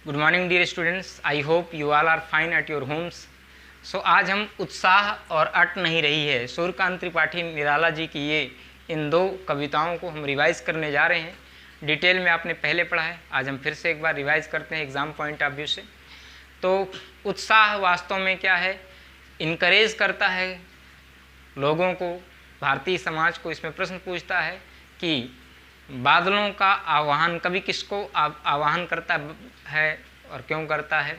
Good morning dear students, I hope you all are fine at your homes. So आज हम उत्साह और अट नहीं रही है सूर्यकांत त्रिपाठी निराला जी की ये इन दो कविताओं को हम रिवाइज करने जा रहे हैं। डिटेल में आपने पहले पढ़ा है, आज हम फिर से एक बार रिवाइज करते हैं एग्ज़ाम पॉइंट ऑफ व्यू से। तो उत्साह वास्तव में क्या है? इनकरेज करता है लोगों को, भारतीय समाज को। इसमें प्रश्न पूछता है कि बादलों का आवाहन कवि किसको आवाहन करता है और क्यों करता है?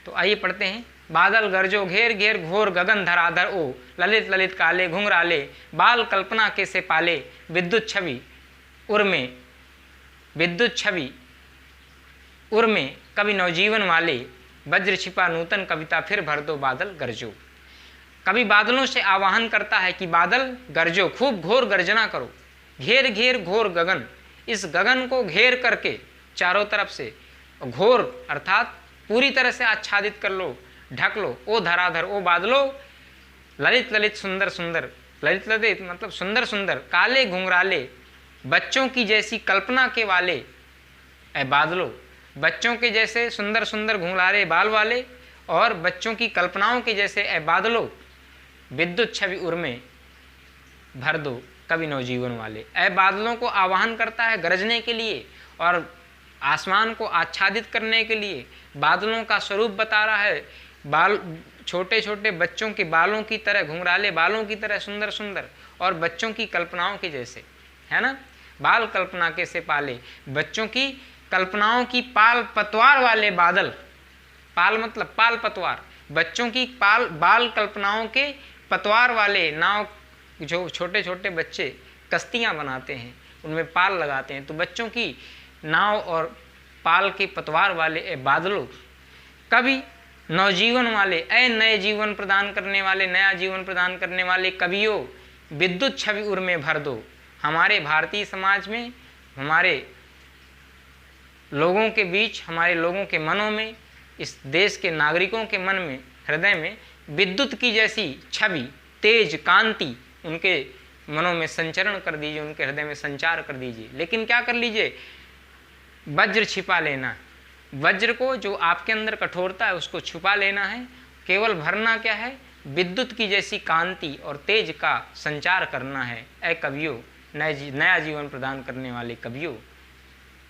तो आइए पढ़ते हैं। बादल गरजो घेर घेर घोर गगन धराधर ओ, ललित ललित काले घुंघराले बाल कल्पना के से पाले, विद्युत छवि उर्मे विद्युत छवि उर्मे कवि नवजीवन वाले, वज्र छिपा नूतन कविता फिर भर दो बादल गरजो। कवि बादलों से आवाहन करता है कि बादल गरजो, खूब घोर गर्जना करो। घेर घेर घोर गगन, इस गगन को घेर करके चारों तरफ से, घोर अर्थात पूरी तरह से आच्छादित कर लो, ढक लो। ओ धराधर, ओ बादलो, ललित ललित सुंदर सुंदर, ललित ललित मतलब सुंदर सुंदर, काले घुंघराले बच्चों की जैसी कल्पना के वाले, ए बादलो बच्चों के जैसे सुंदर सुंदर घुंघराले बाल वाले और बच्चों की कल्पनाओं के जैसे ए बादलो, विद्युत छवि उर्मे भर दो कवि नवजीवन वाले। ए बादलों को आवाहन करता है गरजने के लिए और आसमान को आच्छादित करने के लिए। बादलों का स्वरूप बता रहा है, बाल छोटे छोटे बच्चों के बालों की तरह, घुंघराले बालों की तरह सुंदर सुंदर और बच्चों की कल्पनाओं के जैसे, है ना। बाल कल्पना के से पाले, बच्चों की कल्पनाओं की पाल पतवार वाले बादल। पाल मतलब पाल पतवार, बच्चों की बाल कल्पनाओं के पतवार वाले। नाव, जो छोटे छोटे बच्चे कश्तियाँ बनाते हैं उनमें पाल लगाते हैं, तो बच्चों की नाव और पाल के पतवार वाले ए बादलों, कवि नवजीवन वाले, ए नए जीवन प्रदान करने वाले, नया जीवन प्रदान करने वाले कवियों, विद्युत छवि उर में भर दो। हमारे भारतीय समाज में, हमारे लोगों के बीच, हमारे लोगों के मनों में, इस देश के नागरिकों के मन में, हृदय में विद्युत की जैसी छवि, तेज कांति उनके मनों में संचरण कर दीजिए, उनके हृदय में संचार कर दीजिए। लेकिन क्या कर लीजिए? वज्र छिपा लेना, वज्र को, जो आपके अंदर कठोरता है उसको छुपा लेना है। केवल भरना क्या है? विद्युत की जैसी कांति और तेज का संचार करना है। ऐ कवियों, नया जीवन प्रदान करने वाले कवियों,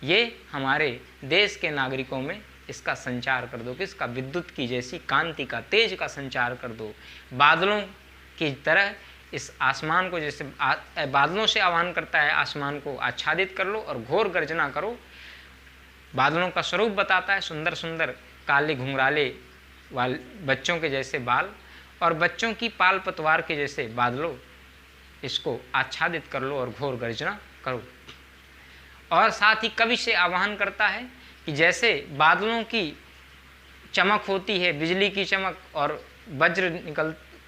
ये हमारे देश के नागरिकों में इसका संचार कर दो। किसका? विद्युत की जैसी कांति का, तेज का संचार कर दो। बादलों की तरह इस आसमान को, जैसे बादलों से आह्वान करता है आसमान को, आच्छादित कर लो और घोर गर्जना करो। बादलों का स्वरूप बताता है सुंदर सुंदर काले घुंघराले वाले बच्चों के जैसे बाल और बच्चों की पाल पतवार के जैसे बादलों, इसको आच्छादित कर लो और घोर गर्जना करो। और साथ ही कवि से आह्वान करता है कि जैसे बादलों की चमक होती है, बिजली की चमक, और वज्र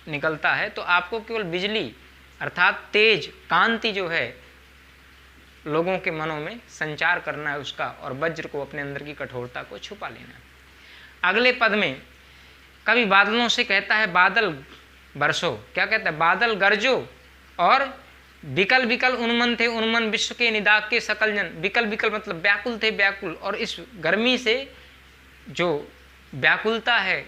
निकलता है, तो आपको केवल बिजली अर्थात तेज कांति जो है लोगों के मनों में संचार करना है उसका, और वज्र को, अपने अंदर की कठोरता को छुपा लेना है। अगले पद में कवि बादलों से कहता है बादल बरसो। क्या कहता है? बादल गरजो और विकल विकल उन्मन थे उन्मन, विश्व के निदाग के सकल जन। विकल विकल मतलब व्याकुल थे व्याकुल, और इस गर्मी से जो व्याकुलता है,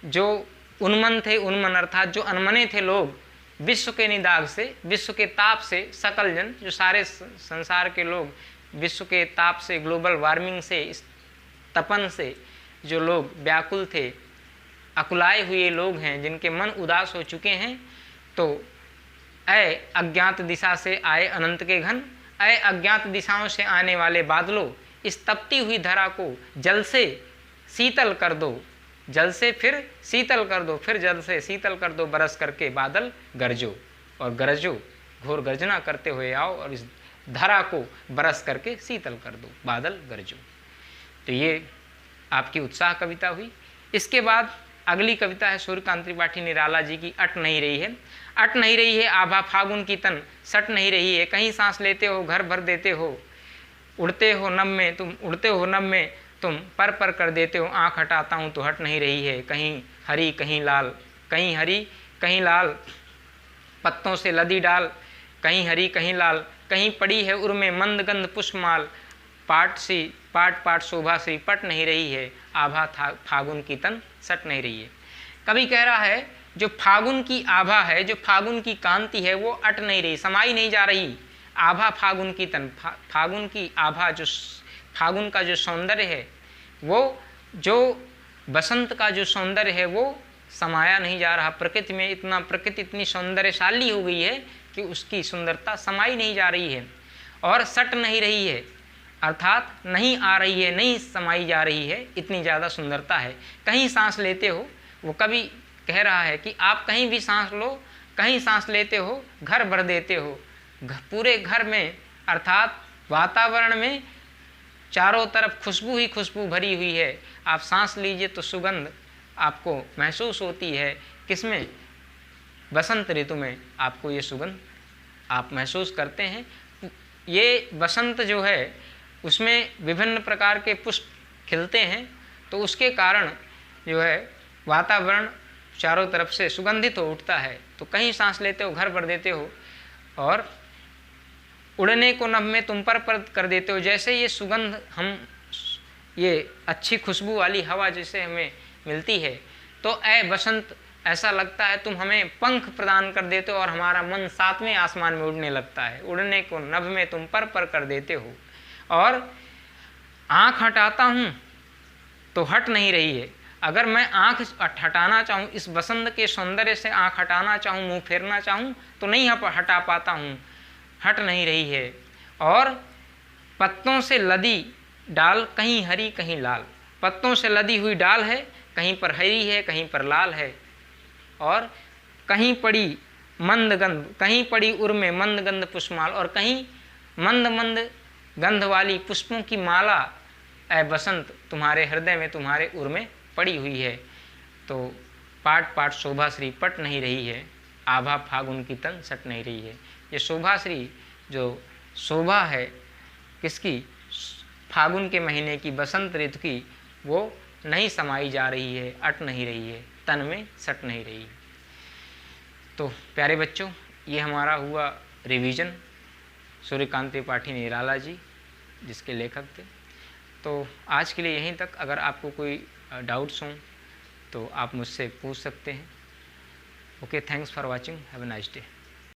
जो उन्मन थे उन्मन अर्थात जो अनमने थे लोग, विश्व के निदाग से, विश्व के ताप से, सकल जन जो सारे संसार के लोग, विश्व के ताप से, ग्लोबल वार्मिंग से, इस तपन से जो लोग व्याकुल थे, अकुलाए हुए लोग हैं, जिनके मन उदास हो चुके हैं, तो ऐ अज्ञात दिशा से आए अनंत के घन, ऐ अज्ञात दिशाओं से आने वाले बादलों, इस तपती हुई धरा को जल से शीतल कर दो, जल से फिर शीतल कर दो, फिर जल से शीतल कर दो, बरस करके बादल गरजो, और गरजो घोर गर्जना करते हुए आओ और इस धरा को बरस करके शीतल कर दो, बादल गरजो। तो ये आपकी उत्साह कविता हुई। इसके बाद अगली कविता है सूर्यकांत त्रिपाठी निराला जी की, अट नहीं रही है। अट नहीं रही है आभा फागुन की तन, सट नहीं रही है, कहीं सांस लेते हो घर भर देते हो, उड़ते हो नभ में तुम, उड़ते हो नभ में तुम, पर पर कर देते हो, आँख हटाता हूँ तो हट नहीं रही है। कहीं हरी कहीं लाल, कहीं हरी कहीं लाल, पत्तों से लदी डाल, कहीं हरी कहीं लाल, कहीं पड़ी है उर्मे मंद गंध पुष्पमाल, पाट सी पाट पाट शोभा श्री पट नहीं रही है, आभा फागुन की तन सट नहीं रही है। कवि कह रहा है जो फागुन की आभा है, जो फागुन की कांति है, वो अट नहीं रही, समाई नहीं जा रही। आभा फागुन की तन, फागुन की आभा, जो फागुन का जो सौंदर्य है, वो जो बसंत का जो सौंदर्य है वो समाया नहीं जा रहा। प्रकृति में प्रकृति इतनी सौंदर्यशाली हो गई है कि उसकी सुंदरता समाई नहीं जा रही है और सट नहीं रही है, अर्थात नहीं आ रही है, नहीं समाई जा रही है, इतनी ज़्यादा सुंदरता है। कहीं सांस लेते हो, वो कवि कह रहा है कि आप कहीं भी सांस लो, कहीं सांस लेते हो घर भर देते हो, पूरे घर में अर्थात वातावरण में चारों तरफ खुशबू ही खुशबू भरी हुई है। आप सांस लीजिए तो सुगंध आपको महसूस होती है। किसमें? बसंत ऋतु में आपको ये सुगंध आप महसूस करते हैं। ये बसंत जो है उसमें विभिन्न प्रकार के पुष्प खिलते हैं, तो उसके कारण जो है वातावरण चारों तरफ से सुगंधित हो उठता है। तो कहीं सांस लेते हो घर भर देते हो और उड़ने को नभ में तुम पर कर देते हो। जैसे ये सुगंध हम ये अच्छी खुशबू वाली हवा जैसे हमें मिलती है, तो ऐ बसंत ऐसा लगता है तुम हमें पंख प्रदान कर देते हो और हमारा मन सातवें आसमान में उड़ने लगता है। उड़ने को नभ में तुम पर कर देते हो। और आँख हटाता हूँ तो हट नहीं रही है। अगर मैं आँख हटाना चाहूँ, इस बसंत के सौंदर्य से आँख हटाना चाहूँ, मुँह फेरना चाहूँ तो नहीं हटा पाता हूँ, हट नहीं रही है। और पत्तों से लदी डाल कहीं हरी कहीं लाल, पत्तों से लदी हुई डाल है, कहीं पर हरी है कहीं पर लाल है। और कहीं पड़ी मंद गंध, कहीं पड़ी उर में मंद गंध पुष्पमाल, और कहीं मंद मंद गंध वाली पुष्पों की माला ऐ बसंत तुम्हारे हृदय में, तुम्हारे उर में पड़ी हुई है। तो पाट पाट शोभाश्री पट नहीं रही है, आभा फागुन की तन सट नहीं रही है। ये शोभाश्री जो शोभा है किसकी? फागुन के महीने की, बसंत ऋतु की, वो नहीं समाई जा रही है, अट नहीं रही है, तन में सट नहीं रही। तो प्यारे बच्चों, ये हमारा हुआ रिवीजन सूर्यकांत त्रिपाठी निराला जी जिसके लेखक थे। तो आज के लिए यहीं तक। अगर आपको कोई डाउट्स हों तो आप मुझसे पूछ सकते हैं। Okay, thanks for watching, have a nice day.